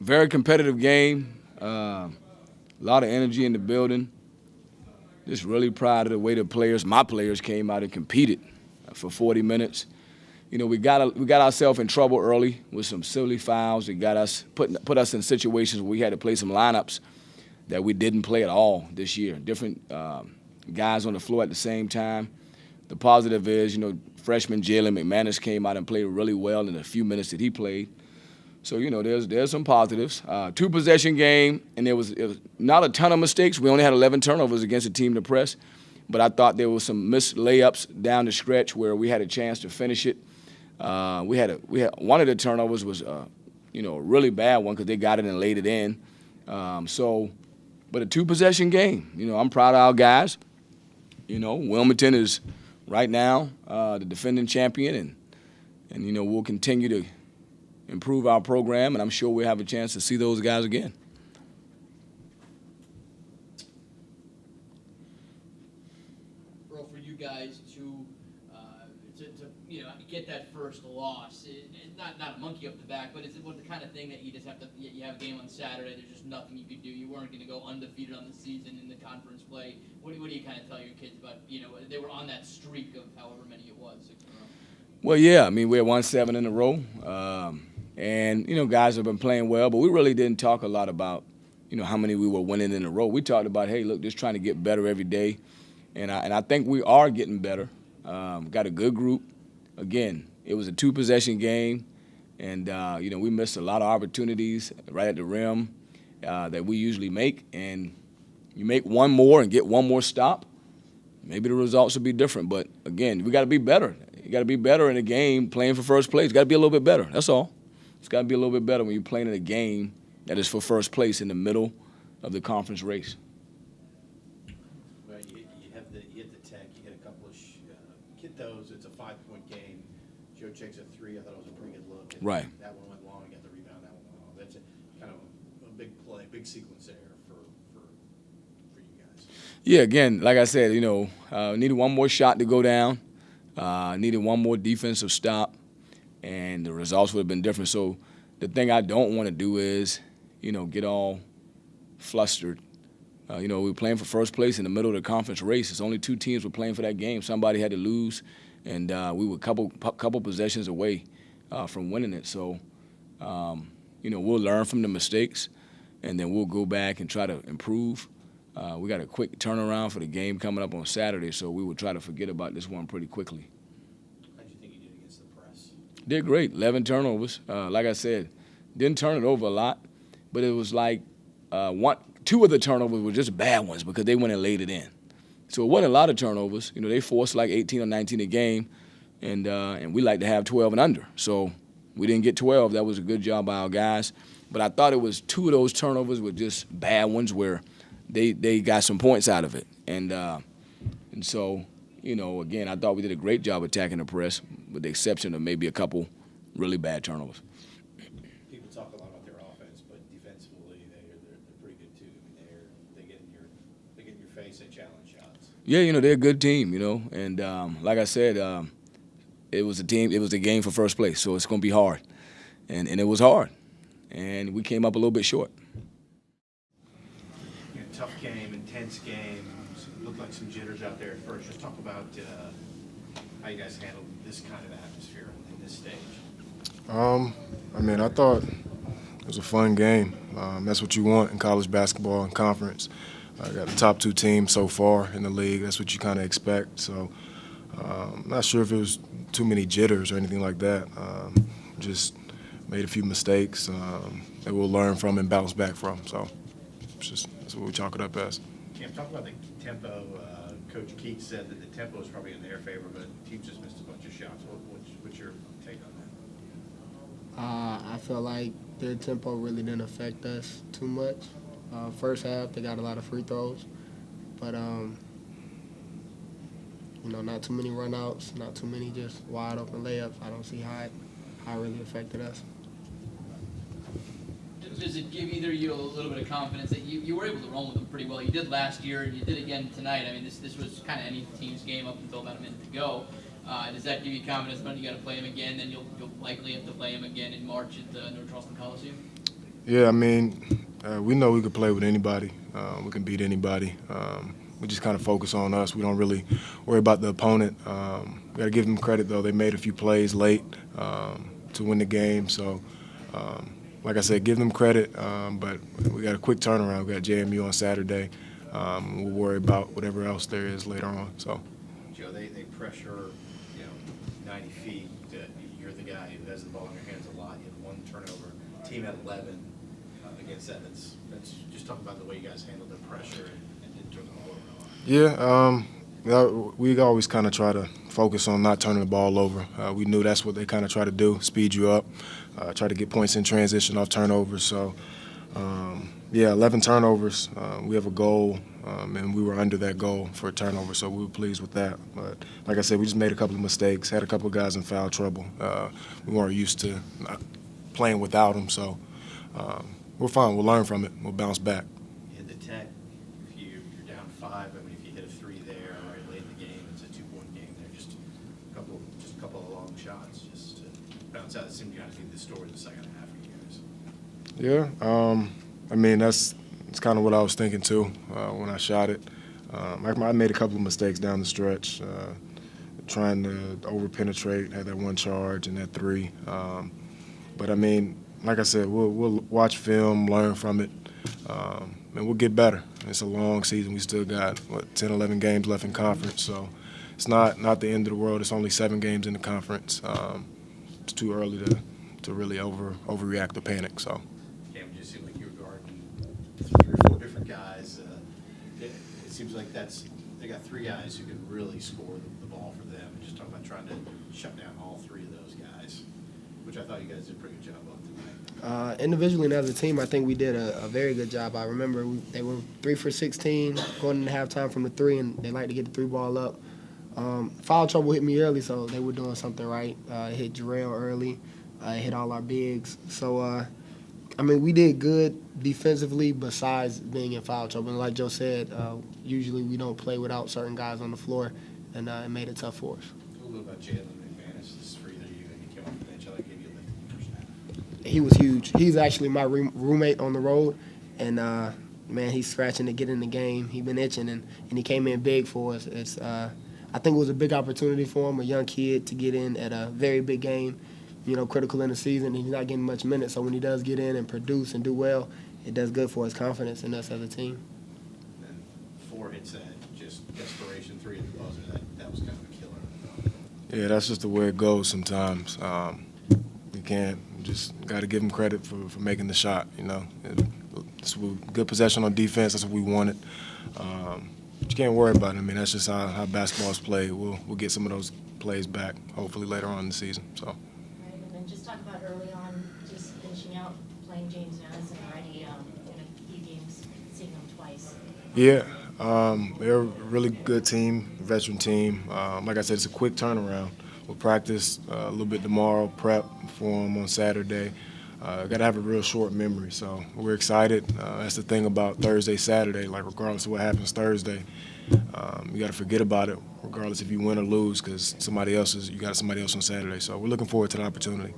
Very competitive game. A lot of energy in the building. Just really proud of the way my players came out and competed for 40 minutes. You know, we got ourselves in trouble early with some silly fouls that put us in situations where we had to play some lineups that we didn't play at all this year. Different guys on the floor at the same time. The positive is, freshman Jalen McManus came out and played really well in the few minutes that he played. So, there's some positives. Two-possession game, and it was not a ton of mistakes. We only had 11 turnovers against the team to press, but I thought there was some missed layups down the stretch where we had a chance to finish it. We had one of the turnovers was a really bad one because they got it and laid it in. But a two-possession game. I'm proud of our guys. Wilmington is right now the defending champion, and we'll continue to improve our program, and I'm sure we'll have a chance to see those guys again. Bro, for you guys to get that first loss, not a monkey up the back, but is it the kind of thing that you just have to? You have a game on Saturday. There's just nothing you could do. You weren't going to go undefeated on the season in the conference play. What do you kind of tell your kids about? They were on that streak of however many it was. 6 in a row. Well, yeah. I mean, we had won 7 in a row. And, guys have been playing well, but we really didn't talk a lot about, how many we were winning in a row. We talked about, hey, look, just trying to get better every day. And I think we are getting better. Got a good group. Again, it was a two-possession game, and, we missed a lot of opportunities right at the rim that we usually make. And you make one more and get one more stop, maybe the results will be different. But, again, we got to be better. You got to be better in a game playing for first place. Got to be a little bit better. That's all. It's got to be a little bit better when you're playing in a game that is for first place in the middle of the conference race. Well, you hit the tech. You hit a couple of hit those. It's a 5-point game. Joe checks a 3. I thought it was a pretty good look. Right. That one went long. Got the rebound. That one went long. That's kind of a big play, big sequence there for you guys. Yeah. Again, like I said, needed one more shot to go down. Needed one more defensive stop. And the results would have been different. So the thing I don't want to do is, get all flustered. We were playing for first place in the middle of the conference race. It's only 2 teams were playing for that game. Somebody had to lose, and we were a couple possessions away from winning it. So, we'll learn from the mistakes, and then we'll go back and try to improve. We got a quick turnaround for the game coming up on Saturday, so we will try to forget about this one pretty quickly. Did great. 11 turnovers. Like I said, didn't turn it over a lot, but it was like 2 of the turnovers were just bad ones because they went and laid it in. So it wasn't a lot of turnovers. They forced like 18 or 19 a game, and we like to have 12 and under. So we didn't get 12. That was a good job by our guys. But I thought it was 2 of those turnovers were just bad ones where they got some points out of it. And so, again, I thought we did a great job attacking the press, with the exception of maybe a couple really bad turnovers. People talk a lot about their offense, but defensively they're pretty good too. I mean, they get in your face, they challenge shots. Yeah, they're a good team, and like I said, it was a game for first place, so it's going to be hard, and it was hard, and we came up a little bit short. Tough game, intense game. Looked like some jitters out there at first. Just talk about how you guys handled this kind of atmosphere in this stage. I thought it was a fun game. That's what you want in college basketball and conference. Got the top 2 teams so far in the league. That's what you kind of expect. So I'm not sure if it was too many jitters or anything like that. Just made a few mistakes that we'll learn from and bounce back from. So that's what we chalk it up as. Cam, talk about the tempo. Coach Keith said that the tempo is probably in their favor, but the team just missed a bunch of shots. What's your take on that? I feel like their tempo really didn't affect us too much. First half, they got a lot of free throws, but not too many runouts, not too many just wide open layups. I don't see how it really affected us. Does it give either of you a little bit of confidence that you were able to run with them pretty well? You did last year, and you did again tonight. I mean, this was kind of any team's game up until about a minute to go. Does that give you confidence when you got to play him again? Then you'll likely have to play him again in March at the North Charleston Coliseum. Yeah, I mean, we know we could play with anybody. We can beat anybody. We just kind of focus on us. We don't really worry about the opponent. We got to give them credit, though. They made a few plays late to win the game. So, like I said, give them credit. But we got a quick turnaround. We got JMU on Saturday. We'll worry about whatever else there is later on. So, Joe, they pressure, 90 feet. You're the guy who has the ball in your hands a lot. You have one turnover. Team at 11 against that. That's just talking about the way you guys handled the pressure and didn't turn the ball over. Yeah, we always kind of try to focus on not turning the ball over. We knew that's what they kind of try to do, speed you up, try to get points in transition off turnovers. So, 11 turnovers. We have a goal, and we were under that goal for a turnover, so we were pleased with that. But like I said, we just made a couple of mistakes, had a couple of guys in foul trouble. We weren't used to playing without them, so we're fine. We'll learn from it. We'll bounce back. You hit the tech. If you're down 5, I mean, if you hit a 3 there right late in the game, it's a 2-point game there. Just a couple of long shots just to bounce out. It seemed to kind of be the story in the second half for you guys. Yeah, I mean, that's kind of what I was thinking, too, when I shot it. I made a couple of mistakes down the stretch, trying to over-penetrate, had that one charge and that 3. But, I mean, like I said, we'll watch film, learn from it, and we'll get better. It's a long season. We still got, 10, 11 games left in conference, so it's not the end of the world. It's only 7 games in the conference. It's too early to really overreact or panic, so. Cam, it just seemed like you were guarding 3 or 4 different guys. It seems like they got 3 guys who can really score the ball for them. Just talking about trying to shut down all 3 of those guys, which I thought you guys did a pretty good job of tonight. Individually and as a team, I think we did a very good job. I remember they were 3 for 16 going into halftime from the 3, and they like to get the 3 ball up. Foul trouble hit me early, so they were doing something right. It hit Jarrell early. It hit all our bigs. So, I mean, we did good defensively besides being in foul trouble. And like Joe said, usually we don't play without certain guys on the floor, and it made it tough for us. A little bit about Jalen McManus. This is for either you, and he came off the bench. I like gave you a lift in the first half. He was huge. He's actually my roommate on the road, and man, he's scratching to get in the game. He's been itching, and he came in big for us. I think it was a big opportunity for him, a young kid, to get in at a very big game, critical in the season. He's not getting much minutes, so when he does get in and produce and do well, it does good for his confidence in us as a team. And 4 hits that just desperation 3 at the buzzer. That was kind of a killer. Yeah, that's just the way it goes sometimes. You can't just got to give him credit for making the shot. It's good possession on defense. That's what we wanted. But you can't worry about it. I mean, that's just how basketball's played. We'll get some of those plays back hopefully later on in the season. So. Right, and then just talk about early on, just finishing out playing James Madison already in a few games, seeing them twice. Yeah, they're a really good team, veteran team. Like I said, it's a quick turnaround. We'll practice a little bit tomorrow, prep for them on Saturday. Got to have a real short memory, so we're excited. That's the thing about Thursday, Saturday. Like regardless of what happens Thursday, you got to forget about it, regardless if you win or lose, because you got somebody else on Saturday. So we're looking forward to the opportunity.